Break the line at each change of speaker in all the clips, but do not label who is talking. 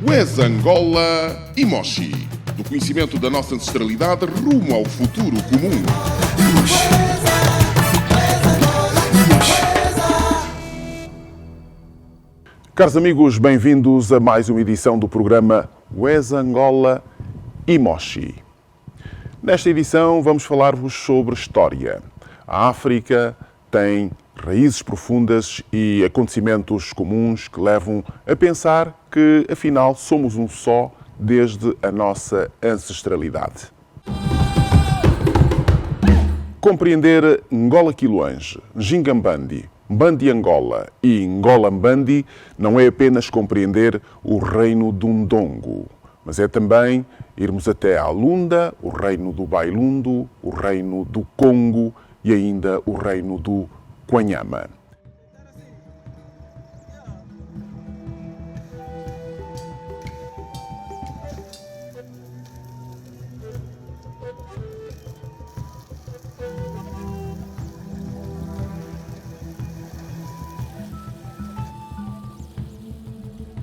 Wes Angola e Moshi. Do conhecimento da nossa ancestralidade rumo ao futuro comum. Caros amigos, bem-vindos a mais uma edição do programa Wes Angola e Moshi. Nesta edição vamos falar-vos sobre história. A África tem raízes profundas e acontecimentos comuns que levam a pensar que, afinal, somos um só desde a nossa ancestralidade. Compreender Ngola Quiloange, Ngingambandi, Mbandi Angola e Ngola Mbandi não é apenas compreender o reino do Ndongo, mas é também irmos até a Lunda, o reino do Bailundo, o reino do Congo e ainda o reino do Quanyama.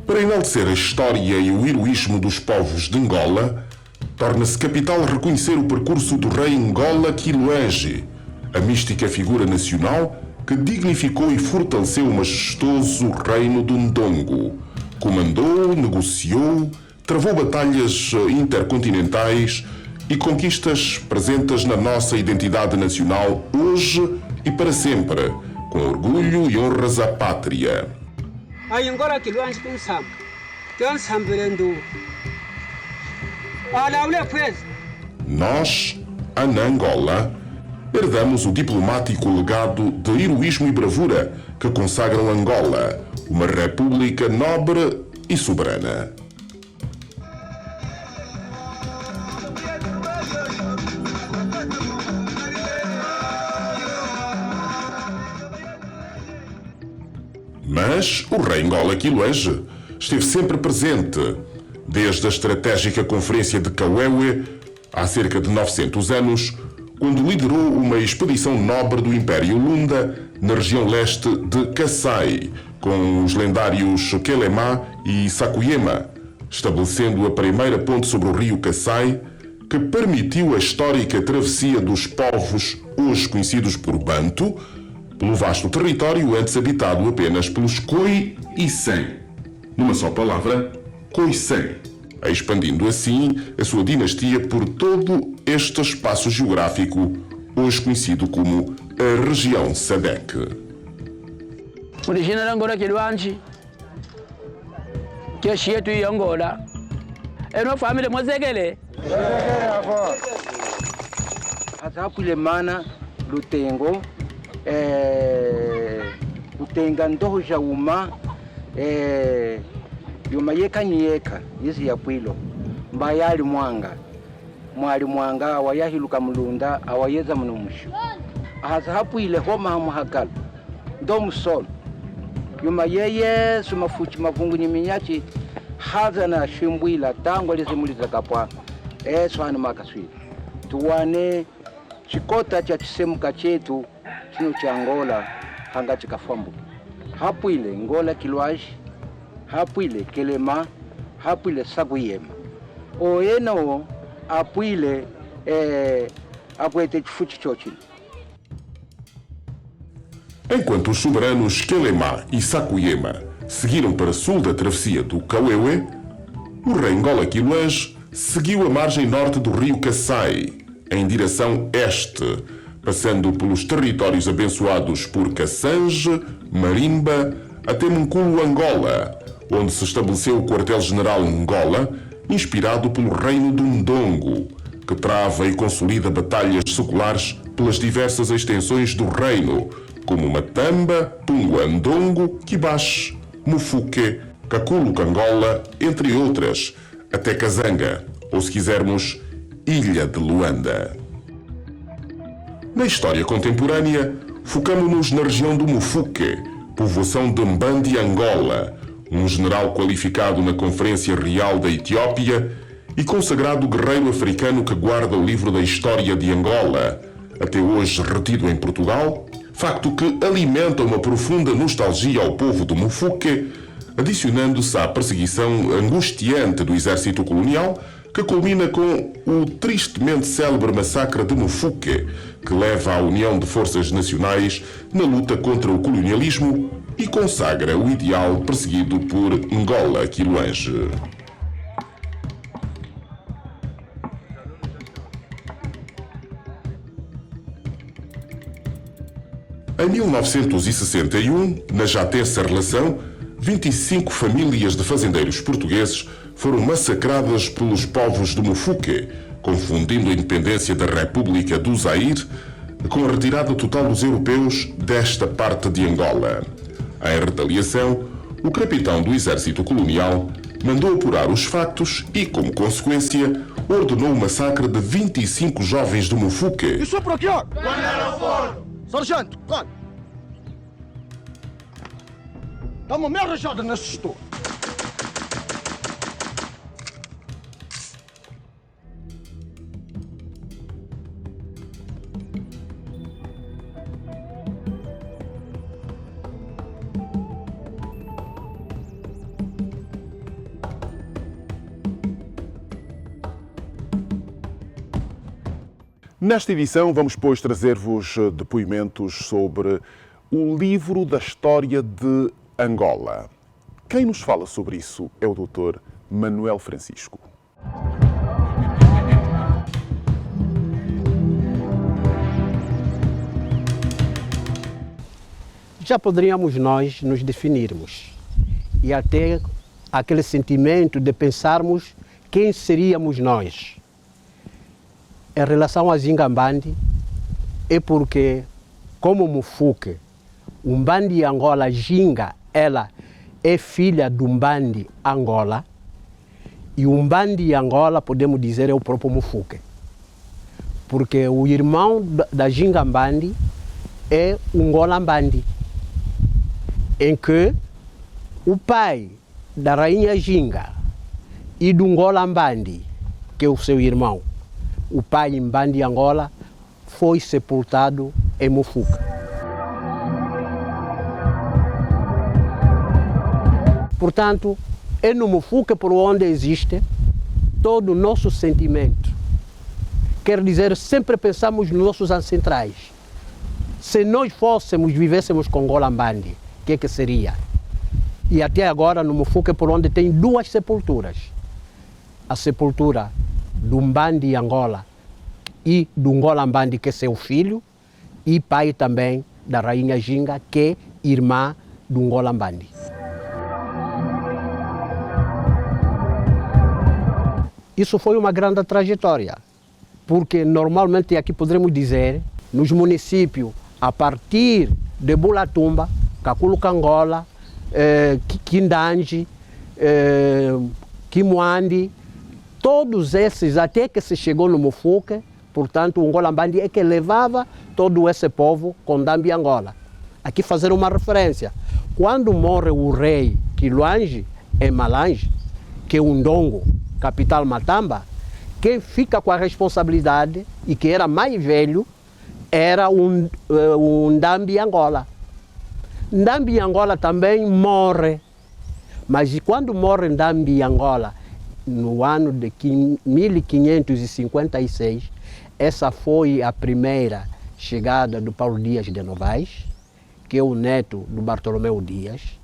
Para enaltecer a história e o heroísmo dos povos de Angola, torna-se capital reconhecer o percurso do rei Ngola Quiloange, a mística figura nacional que dignificou e fortaleceu o majestoso reino do Ndongo. Comandou, negociou, travou batalhas intercontinentais e conquistas presentes na nossa identidade nacional hoje e para sempre, com orgulho e honras à pátria.
Ngola Quiloange
Nós, na Angola, herdamos o diplomático legado de heroísmo e bravura que consagram Angola, uma república nobre e soberana. Mas o rei Ngola Quiloange esteve sempre presente, desde a estratégica Conferência de Kawewe, há cerca de 900 anos, quando liderou uma expedição nobre do Império Lunda na região leste de Kassai, com os lendários Quelema e Sakuyema, estabelecendo a primeira ponte sobre o rio Kassai, que permitiu a histórica travessia dos povos hoje conhecidos por Banto, pelo vasto território antes habitado apenas pelos Khoi e San. Numa só palavra, Khoisan, expandindo assim a sua dinastia por todo este espaço geográfico, hoje conhecido como a região SADC.
Original Ngola Quiloange, que é cheio de Angola, é uma família mozegele.
Azapulemana lutengo, utenga ndoho jauma, yumayeka nyeka izi ya pwilo mbayali mwali mwanga awayahiluka mulunda awayeza munumushu ahaza hapwile homa hamuhagala ndo musono yumayeye sumafuchi mavungu nyiminyachi haza na shimbwila tango lizimuliza kapwa swanu makaswili tuwane chikota cha chisemuka chetu chino cha Angola hanga chikafambu hapwile Ngola Quiloange, hapwile Quelema, hapwile Sakuyema. Oyeno apwile akwete chifuchi chochino.
Enquanto os soberanos Quelema e Sakuyema seguiram para sul da travessia do Kawewe, o rei Ngola Quiloange seguiu a margem norte do rio Kassai, em direção este, passando pelos territórios abençoados por Kassange, Marimba, até Munculo, Angola, onde se estabeleceu o quartel-general Ngola, inspirado pelo reino do Ndongo, que trava e consolida batalhas seculares pelas diversas extensões do reino, como Matamba, Pungua Ndongo, Kibash, Mufuque, Kakulu Kangola, entre outras, até Kazanga, ou se quisermos, Ilha de Luanda. Na história contemporânea, focamo-nos na região do Mufuque, povoação de Mbandi Angola, um general qualificado na Conferência Real da Etiópia e consagrado guerreiro africano que guarda o livro da história de Angola, até hoje retido em Portugal, facto que alimenta uma profunda nostalgia ao povo do Mufuque, adicionando-se à perseguição angustiante do exército colonial, que culmina com o tristemente célebre massacre de Mufuque, que leva à união de forças nacionais na luta contra o colonialismo e consagra o ideal perseguido por Ngola Quiluange. Em 1961, na já tensa relação, 25 famílias de fazendeiros portugueses foram massacradas pelos povos de Mufuque, confundindo a independência da República do Zaire com a retirada total dos europeus desta parte de Angola. Em retaliação, o capitão do exército colonial mandou apurar os factos e, como consequência, ordenou o massacre de 25 jovens de Mufuque.
Isso é por aqui, ó! Quando era o forno? Sargento, quando? Dá uma meia rajada nesse estouro.
Nesta edição vamos, pois, trazer-vos depoimentos sobre o livro da história de Angola. Quem nos fala sobre isso é o Dr. Manuel Francisco.
Já poderíamos nós nos definirmos e até aquele sentimento de pensarmos quem seríamos nós. Em relação a Zingambandi, é porque, como Mufuque, Umbandi Angola Ginga, ela é filha do Umbandi Angola, e Umbandi Angola, podemos dizer, é o próprio Mufuque. Porque o irmão da Zingambandi é o Ngolambandi, em que o pai da rainha Ginga e do Ngolambandi, que é o seu irmão, o pai Mbandi Angola, foi sepultado em Mufuque. Portanto, é no Mufuque por onde existe todo o nosso sentimento. Quer dizer, sempre pensamos nos nossos ancestrais. Se nós vivêssemos com Ngolambandi, o que seria? E até agora no Mufuque por onde tem duas sepulturas. A sepultura do Mbandi Angola e do Ngolambandi, que é seu filho, e pai também da rainha Ginga, que é irmã do Ngolambandi. Isso foi uma grande trajetória, porque normalmente aqui poderíamos dizer, nos municípios, a partir de Bulatumba, Kakulukangola, Kindanji, Kimwandi, todos esses, até que se chegou no Mufuque, portanto, o Ngolambandi é que levava todo esse povo com Ndambi Angola. Aqui fazer uma referência. Quando morre o rei Quiluange, em Malange, que é o Ndongo, capital Matamba, quem fica com a responsabilidade, e que era mais velho, era o Ndambi Angola. Ndambi Angola também morre, mas quando morre Ndambi Angola, no ano de 1556, essa foi a primeira chegada do Paulo Dias de Novaes, que é o neto do Bartolomeu Dias.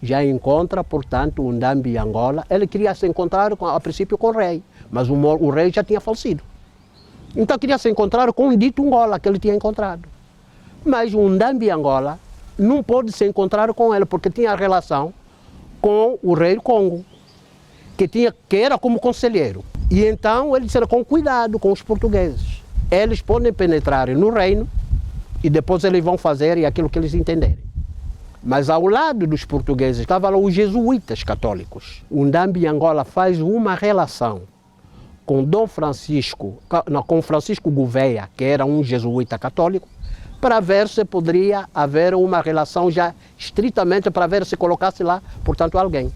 Já encontra, portanto, o Ndambi Angola. Ele queria se encontrar, a princípio, com o rei, mas o rei já tinha falecido. Então queria se encontrar com o dito Angola que ele tinha encontrado. Mas o Ndambi Angola não pôde se encontrar com ele, porque tinha relação com o rei Congo, que era como conselheiro. E então ele disse, com cuidado com os portugueses. Eles podem penetrar no reino e depois eles vão fazer aquilo que eles entenderem. Mas ao lado dos portugueses estavam lá os jesuítas católicos. O Ndambi Angola faz uma relação com com Francisco Gouveia, que era um jesuíta católico, para ver se poderia haver uma relação já estritamente, para ver se colocasse lá, portanto, alguém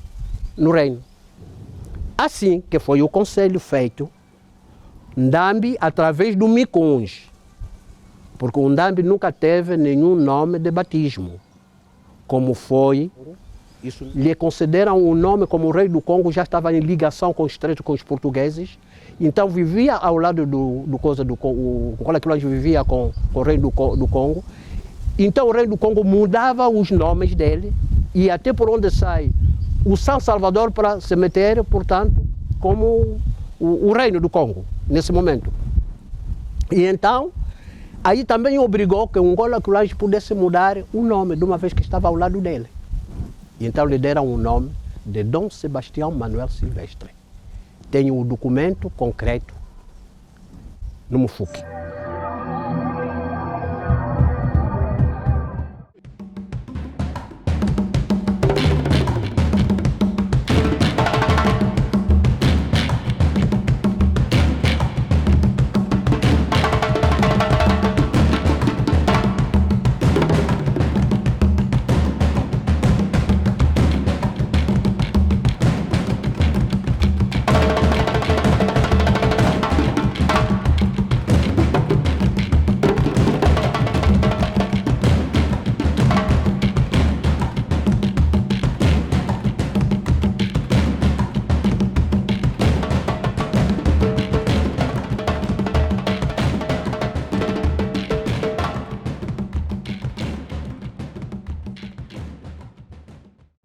no reino. Assim que foi o conselho feito, Ndambi, através do Mikunge, porque o Ndambi nunca teve nenhum nome de batismo, como foi Isso lhe consideram o nome como o rei do Congo, já estava em ligação estreita com os portugueses. Então vivia ao lado do Angola Quiloange vivia com o rei do Congo. Então o rei do Congo mudava os nomes dele e até por onde sai o São Salvador para se meter, portanto, como o reino do Congo, nesse momento. E então, aí também obrigou que o Angola Quiloange pudesse mudar o nome, de uma vez que estava ao lado dele. E então lhe deram o nome de Dom Sebastião Manuel Silvestre. Tenho o documento concreto no Mufuque.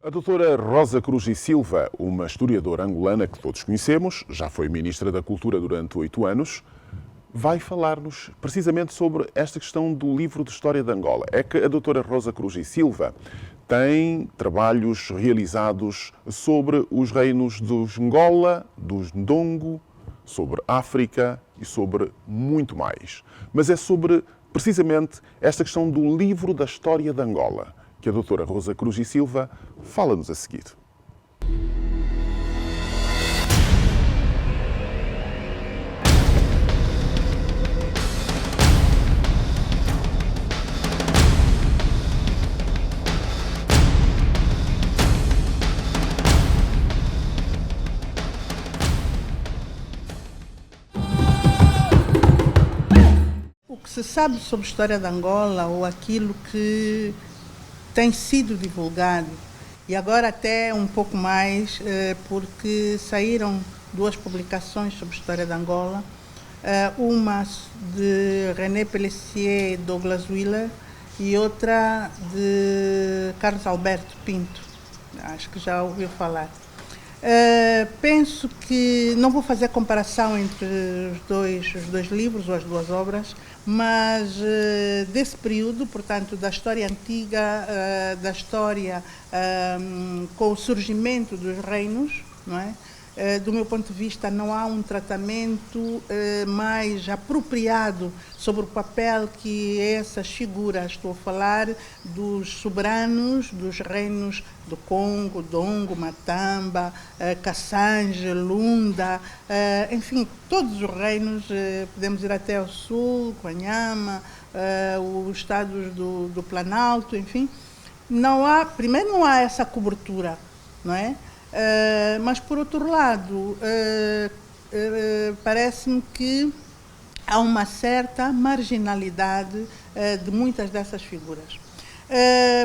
A doutora Rosa Cruz e Silva, uma historiadora angolana que todos conhecemos, já foi Ministra da Cultura durante 8 anos, vai falar-nos precisamente sobre esta questão do livro de História de Angola. É que a doutora Rosa Cruz e Silva tem trabalhos realizados sobre os reinos dos Angola, dos Ndongo, sobre África e sobre muito mais. Mas é sobre precisamente esta questão do livro da História de Angola que a doutora Rosa Cruz e Silva fala-nos a seguir.
O que se sabe sobre a história de Angola, ou aquilo que tem sido divulgado, e agora até um pouco mais, porque saíram 2 publicações sobre a história de Angola, uma de René Pelletier e Douglas Wheeler e outra de Carlos Alberto Pinto, acho que já ouviu falar. Penso que não vou fazer comparação entre os dois livros ou as 2 obras, mas desse período, portanto, da história antiga, da história com o surgimento dos reinos, não é? Do meu ponto de vista, não há um tratamento mais apropriado sobre o papel que essas figuras, estou a falar dos soberanos, dos reinos do Congo, Dongo, Matamba, Kassange, Lunda, enfim, todos os reinos, podemos ir até ao sul, Quanyama, os estados do Planalto, enfim. Primeiro não há essa cobertura, não é? Mas, por outro lado, parece-me que há uma certa marginalidade de muitas dessas figuras.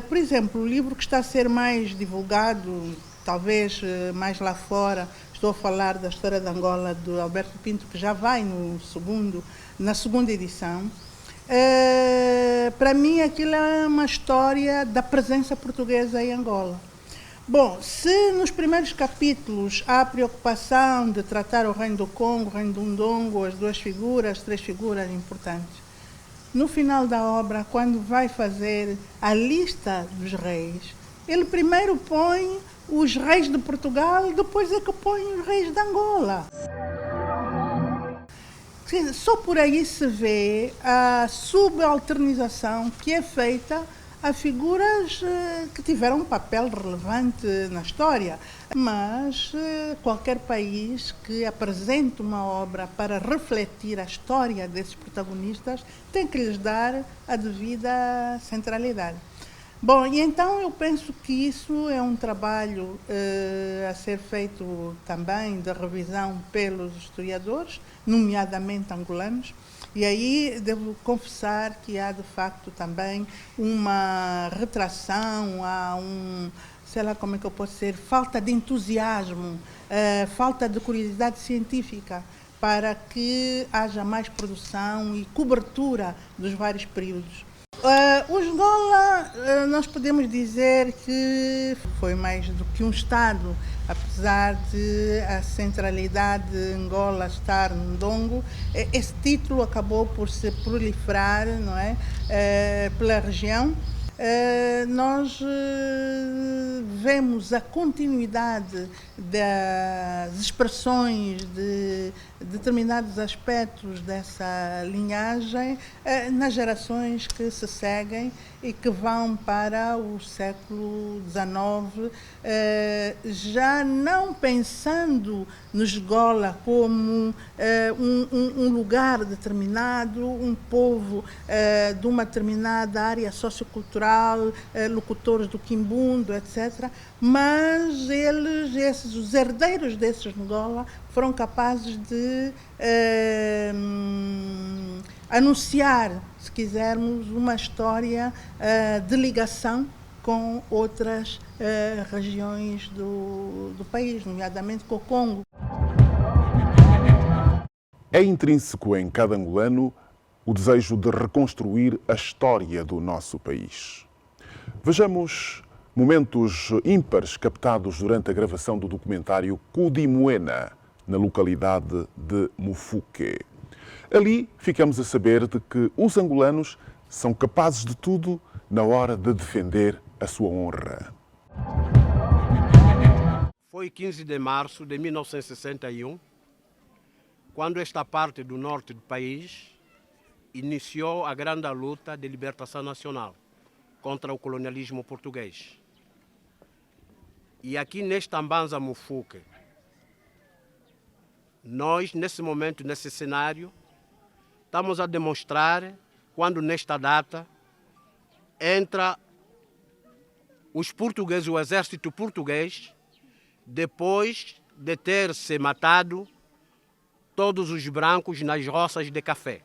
Por exemplo, o livro que está a ser mais divulgado, talvez mais lá fora, estou a falar da História de Angola, do Alberto Pinto, que já vai na segunda edição. Para mim, aquilo é uma história da presença portuguesa em Angola. Bom, se nos primeiros capítulos há a preocupação de tratar o reino do Congo, o reino do Ndongo, as 3 figuras importantes, no final da obra, quando vai fazer a lista dos reis, ele primeiro põe os reis de Portugal, depois é que põe os reis de Angola. Só por aí se vê a subalternização que é feita a figuras que tiveram um papel relevante na história. Mas qualquer país que apresente uma obra para refletir a história desses protagonistas tem que lhes dar a devida centralidade. Bom, e então eu penso que isso é um trabalho a ser feito também de revisão pelos historiadores, nomeadamente angolanos, e aí devo confessar que há de facto também uma retração, há sei lá como é que eu posso dizer, falta de entusiasmo, falta de curiosidade científica para que haja mais produção e cobertura dos vários períodos. O Angola, nós podemos dizer que foi mais do que um Estado, apesar de a centralidade de Angola estar no Ndongo. Esse título acabou por se proliferar, não é, pela região. Nós vemos a continuidade das expressões de determinados aspectos dessa linhagem nas gerações que se seguem e que vão para o século XIX, já não pensando no Angola como um lugar determinado, um povo de uma determinada área sociocultural, locutores do quimbundo, etc. Mas os herdeiros desses Angola foram capazes de anunciar, se quisermos, uma história de ligação com outras regiões do país, nomeadamente com o Congo.
É intrínseco em cada angolano o desejo de reconstruir a história do nosso país. Vejamos momentos ímpares captados durante a gravação do documentário Kudimoena, na localidade de Mufuque. Ali ficamos a saber de que os angolanos são capazes de tudo na hora de defender a sua honra.
Foi 15 de março de 1961, quando esta parte do norte do país iniciou a grande luta de libertação nacional contra o colonialismo português. E aqui nesta Ambanza Mufuque, nós, nesse momento, nesse cenário, estamos a demonstrar quando nesta data entra os portugueses, o exército português, depois de ter se matado todos os brancos nas roças de café.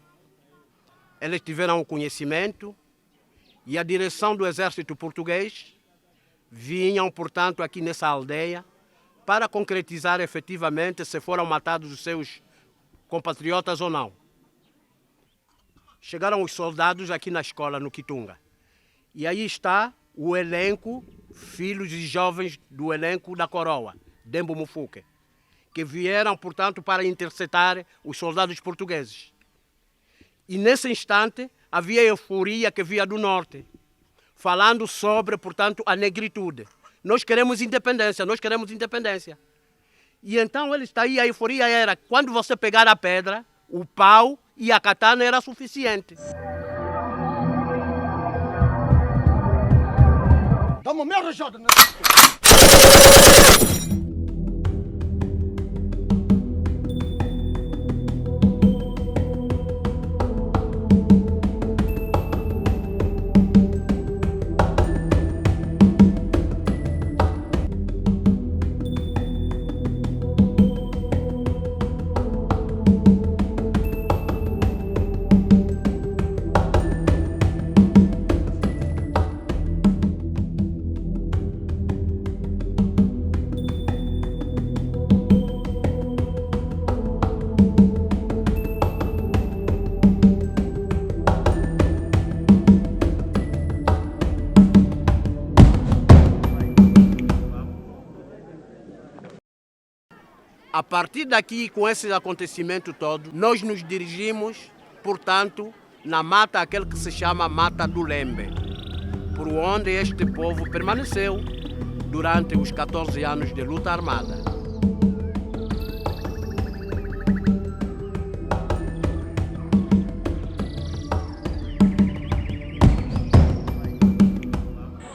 Eles tiveram o conhecimento e a direção do exército português vinham, portanto, aqui nessa aldeia para concretizar efetivamente se foram matados os seus compatriotas ou não. Chegaram os soldados aqui na escola, no Quitunga. E aí está o elenco, filhos e jovens do elenco da coroa, Dembo Mufuque, que vieram, portanto, para interceptar os soldados portugueses. E nesse instante havia euforia que vinha do norte, falando sobre, portanto, a negritude. Nós queremos independência, nós queremos independência. E então ele está aí, a euforia era, quando você pegar a pedra, o pau e a katana era suficiente.
Dá uma merda, Jota!
A partir daqui, com esse acontecimento todo, nós nos dirigimos, portanto, na mata, aquele que se chama Mata do Lembe, por onde este povo permaneceu durante os 14 anos de luta armada.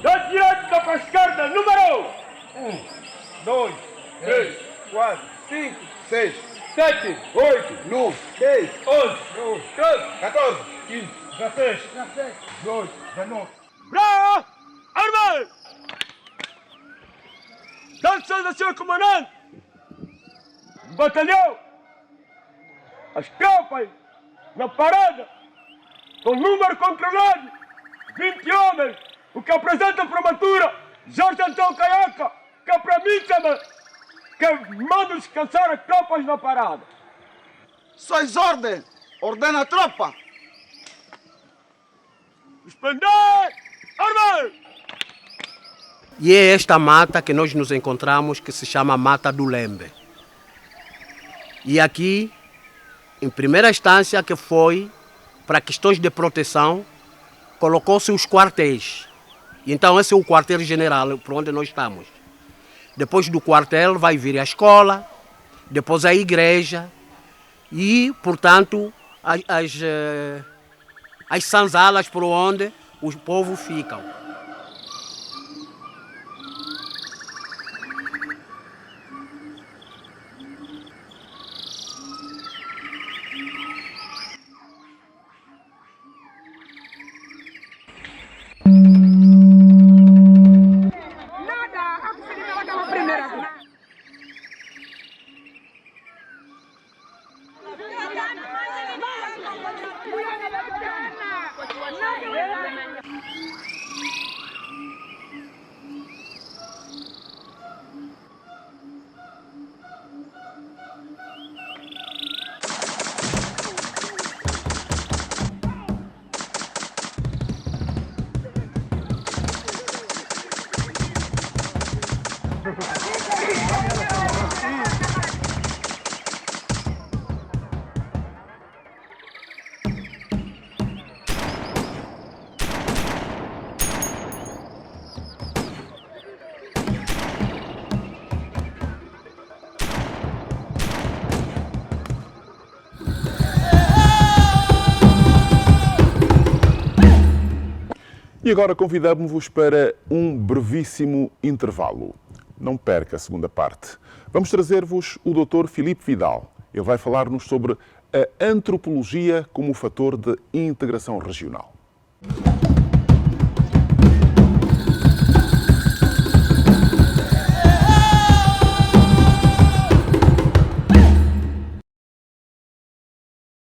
Da direita para a esquerda, número 1, 2, 3, 4, 5, 6, 7, 8, 9, 10, 11, 13, 14, 15, 16, 18, 19. Bravo! Arma! Danças a seu comandante! Batalhão! As tropas na parada, com número controlado, 20 homens, o que apresenta formatura Jorge Antônio Caiaca, que permita-me que mando descansar as tropas na parada.
Sois ordem. Ordena a tropa.
Suspender! Armar!
E é esta mata que nós nos encontramos, que se chama Mata do Lembe. E aqui, em primeira instância, que foi para questões de proteção, colocou-se os quartéis. Então esse é o quartel-general, por onde nós estamos. Depois do quartel vai vir a escola, depois a igreja e, portanto, as sanzalas por onde os povos ficam.
E agora convidamos-vos para um brevíssimo intervalo. Não perca a segunda parte. Vamos trazer-vos o Dr. Filipe Vidal. Ele vai falar-nos sobre a antropologia como fator de integração regional.